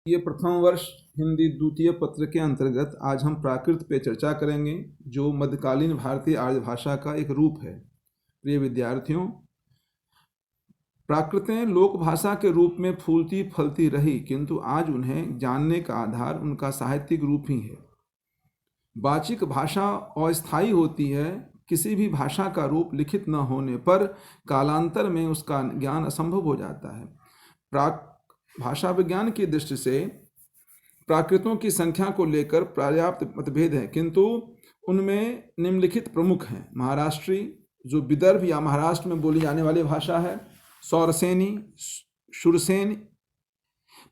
ये प्रथम वर्ष हिंदी द्वितीय पत्र के अंतर्गत आज हम प्राकृत पे चर्चा करेंगे, जो मध्यकालीन भारतीय आर्य भाषा का एक रूप है। प्रिय विद्यार्थियों, प्राकृतें लोक भाषा के रूप में फूलती फलती रही, किंतु आज उन्हें जानने का आधार उनका साहित्यिक रूप ही है। वाचिक भाषा अस्थायी होती है। किसी भी भाषा का रूप लिखित न होने पर कालांतर में उसका ज्ञान असंभव हो जाता है। भाषा विज्ञान की दृष्टि से प्राकृतों की संख्या को लेकर पर्याप्त मतभेद है, किंतु उनमें निम्नलिखित प्रमुख हैं। महाराष्ट्री, जो विदर्भ या महाराष्ट्र में बोली जाने वाली भाषा है। सौरसेनी, शुरसेन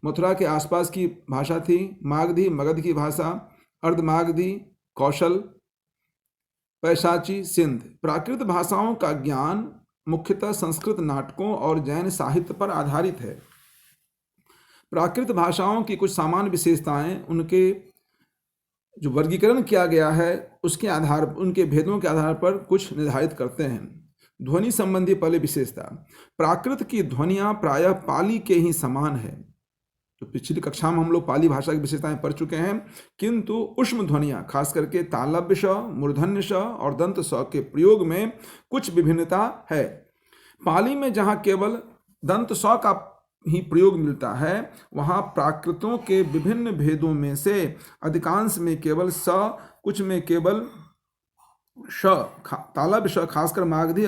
मथुरा के आसपास की भाषा थी। मागधी, मगध की भाषा। अर्धमागधी, कौशल, पैशाची, सिंध। प्राकृत भाषाओं का ज्ञान मुख्यतः संस्कृत नाटकों और जैन साहित्य पर आधारित है। प्राकृत भाषाओं की कुछ सामान्य विशेषताएं उनके जो वर्गीकरण किया गया है उसके आधार, उनके भेदों के आधार पर कुछ निर्धारित करते हैं। ध्वनि संबंधी पहले विशेषता, प्राकृत की ध्वनियां प्रायः पाली के ही समान है। तो पिछली कक्षा में हम लोग पाली भाषा की विशेषताएं पढ़ चुके हैं, किंतु उष्म ध्वनियां खास करके तालव्य श, मूर्धन्य श और दंत स के प्रयोग में कुछ विभिन्नता है। पाली में जहां केवल दंत स का ही प्रयोग मिलता है, वहां प्राकृतों के विभिन्न भेदों में से अधिकांश में केवल स, कुछ में केवल श, तालव्य श खासकर मागधी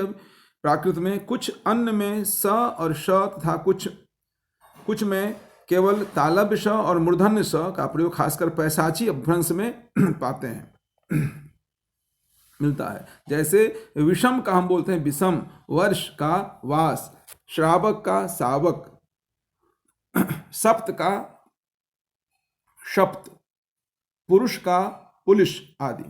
प्राकृत में, कुछ अन्य में स और श तथा कुछ में केवल तालव्य श और मूर्धन्य स का प्रयोग खासकर पैशाची अपभ्रंश में पाते हैं मिलता है। जैसे विषम का हम बोलते हैं विषम, वर्ष का वास, श्रावक का सावक, सप्त का शप्त, पुरुष का पुलिश आदि।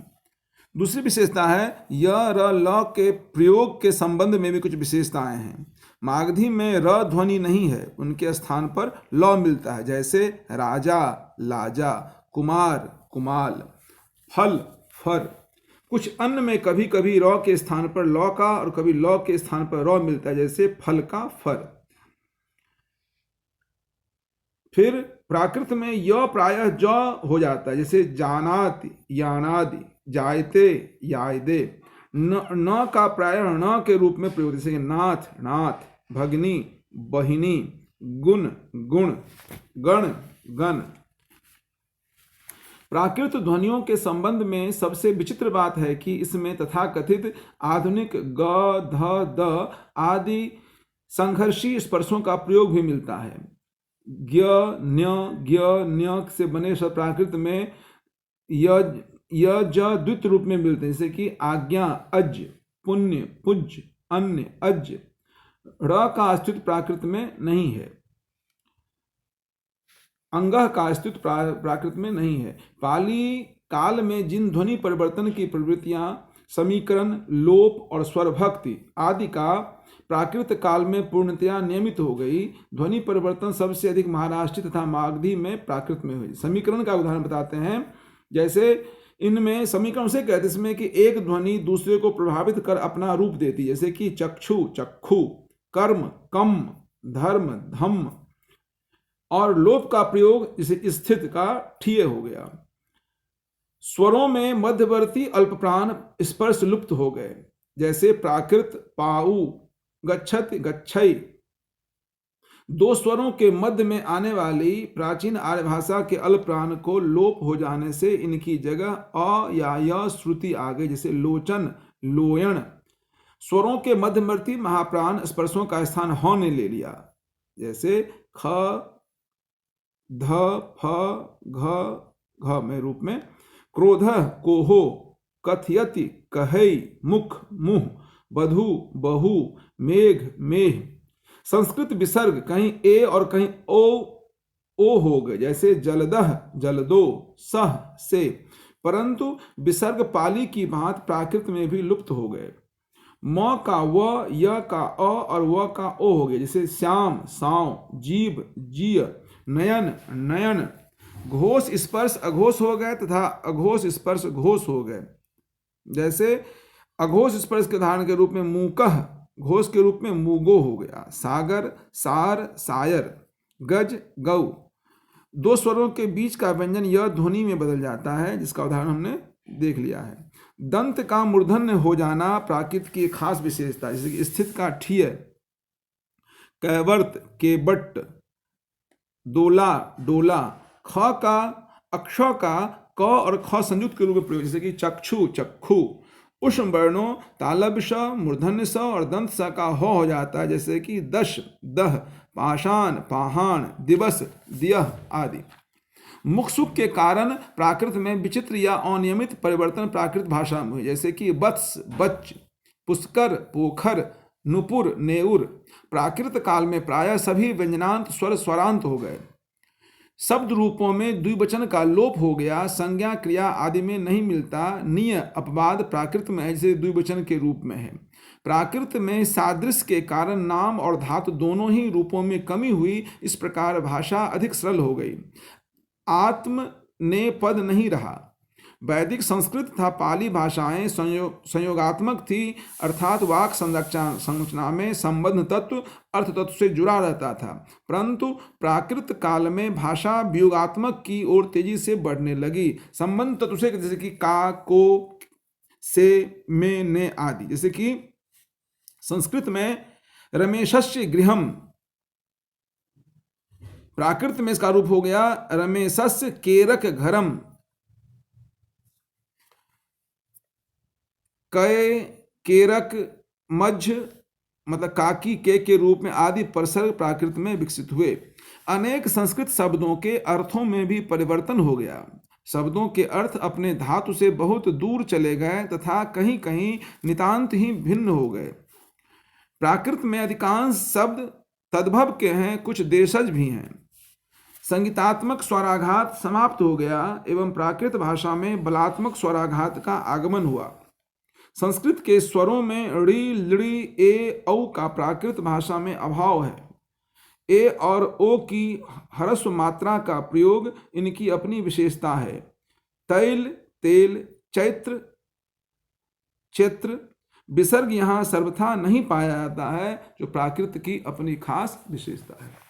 दूसरी विशेषता है य, र, ल के प्रयोग के संबंध में भी कुछ विशेषताएं हैं। मागधी में र ध्वनि नहीं है, उनके स्थान पर ल मिलता है। जैसे राजा, लाजा, कुमार, कुमाल, फल, फर। कुछ अन्य में कभी कभी र के स्थान पर ल का और कभी ल के स्थान पर र मिलता है, जैसे फल का फर। फिर प्राकृत में य प्रायः ज हो जाता है, जैसे जानाति, यानादि, जायते, यायदे। न का प्रायः न के रूप में प्रयोग, जैसे नाथ, नाथ, भगिनी, बहिनी, गुण, गुण, गण, गण। प्राकृत ध्वनियों के संबंध में सबसे विचित्र बात है कि इसमें तथाकथित आधुनिक ग, ध, द आदि संघर्षी स्पर्शों का प्रयोग भी मिलता है। ज्ञ, न्य, ज्ञ, न्य से बने शब्द प्राकृत में य, ज द्वित रूप में मिलते हैं, जैसे कि आज्ञा, अज, पुण्य, पुज्य, अन्य, अज। र का अस्तित्व प्राकृत में नहीं है। अंगह का अस्तित्व प्राकृत में नहीं है। पाली काल में जिन ध्वनि परिवर्तन की प्रवृत्तियां समीकरण, लोप और स्वरभक्ति आदि का प्राकृत काल में पूर्णतया नियमित हो गई, ध्वनि परिवर्तन सबसे अधिक महाराष्ट्र तथा मागधी में प्राकृत में हुई। समीकरण का उदाहरण बताते हैं। जैसे इनमें समीकरण से कहते हैं इसमें कि एक ध्वनि दूसरे को प्रभावित कर अपना रूप देती, जैसे कि चक्षु, चक्षु, कर्म, कम, धर्म, धम्म। और लोप का प्रयोग जैसे स्थित का ठिय हो गया। स्वरों में मध्यवर्ती अल्प प्राण स्पर्श लुप्त हो गए, जैसे प्राकृत पाऊ, गच्छति, गच्छई। दो स्वरों के मध्य में आने वाली प्राचीन आर्य भाषा के अल्प प्राण को लोप हो जाने से इनकी जगह अ या य श्रुति आ गई, जैसे लोचन, लोयण। स्वरों के मध्यवर्ती महाप्राण स्पर्शों का स्थान ह ने ले लिया, जैसे ख, ध, फ, घ, घ में रूप में। क्रोध, कोहो, कथयति, कहई, मुख, मुह, बधु, बहु, मेघ, मेह। संस्कृत विसर्ग कहीं ए और कहीं ओ हो गए, जैसे जलदह, जलदो, सह, से। परंतु विसर्ग पाली की भांति प्राकृत में भी लुप्त हो गए। म का व, य का अ और व का ओ हो गए, जैसे श्याम, साव, जीव, जीय, नयन, नयन। घोष स्पर्श अघोष हो गए तथा अघोष स्पर्श घोष हो गए, जैसे अघोष स्पर्श के उदाहरण के रूप में मूकह, घोष के रूप में मूगो हो गया। सागर, सार, सायर, गज, गौ। दो स्वरों के बीच का व्यंजन य ध्वनि में बदल जाता है, जिसका उदाहरण हमने देख लिया है। दंत का मूर्धन्य हो जाना प्राकृत की एक खास विशेषता, जैसे कि स्थित का ठीय, कैवर्त के बट्ट, दोला डोला, ख का अक्ष का क और ख संयुक्त के रूप में प्रयोग, जैसे कि चक्षु चक्षु। उष्ण वर्णों तालब श, मूर्धन्य स और दंत स का हो जाता है, जैसे कि दश दह, पाषाण पाहाण, दिवस दियह आदि। मुख सुख के कारण प्राकृत में विचित्र या अनियमित परिवर्तन प्राकृत भाषा में हुए, जैसे कि वत्स बच्च, पुष्कर पोखर, नुपुर नेउर। प्राकृत काल में प्रायः सभी व्यंजनांत स्वर स्वरांत हो गए। शब्द रूपों में द्विवचन का लोप हो गया, संज्ञा क्रिया आदि में नहीं मिलता। निय अपवाद प्राकृत में ऐसे द्विवचन के रूप में है। प्राकृत में सादृश्य के कारण नाम और धातु दोनों ही रूपों में कमी हुई। इस प्रकार भाषा अधिक सरल हो गई। आत्म ने पद नहीं रहा। वैदिक संस्कृत तथा पाली भाषाएं संयोगात्मक थी, अर्थात वाक संरचना में संबंध तत्व अर्थ तत्व से जुड़ा रहता था, परंतु प्राकृत काल में भाषा वियोगात्मक की ओर तेजी से बढ़ने लगी। संबंध तत्व से, जैसे कि का, को, से, में, ने आदि। जैसे कि संस्कृत में रमेशस्य गृहम, प्राकृत में इसका रूप हो गया रमेशस्य केरक घरम। कै केरक मध्य मतलब काकी के रूप में आदि परसर्ग प्राकृत में विकसित हुए। अनेक संस्कृत शब्दों के अर्थों में भी परिवर्तन हो गया। शब्दों के अर्थ अपने धातु से बहुत दूर चले गए तथा कहीं कहीं नितांत ही भिन्न हो गए। प्राकृत में अधिकांश शब्द तद्भव के हैं, कुछ देशज भी हैं। संगीतात्मक स्वराघात समाप्त हो गया एवं प्राकृत भाषा में बलात्मक स्वराघात का आगमन हुआ। संस्कृत के स्वरों में ऋ, लृ, ए, औ का प्राकृत भाषा में अभाव है। ए और ओ की ह्रस्व मात्रा का प्रयोग इनकी अपनी विशेषता है। तैल, तेल, चैत्र, क्षेत्र विसर्ग यहाँ सर्वथा नहीं पाया जाता है, जो प्राकृत की अपनी खास विशेषता है।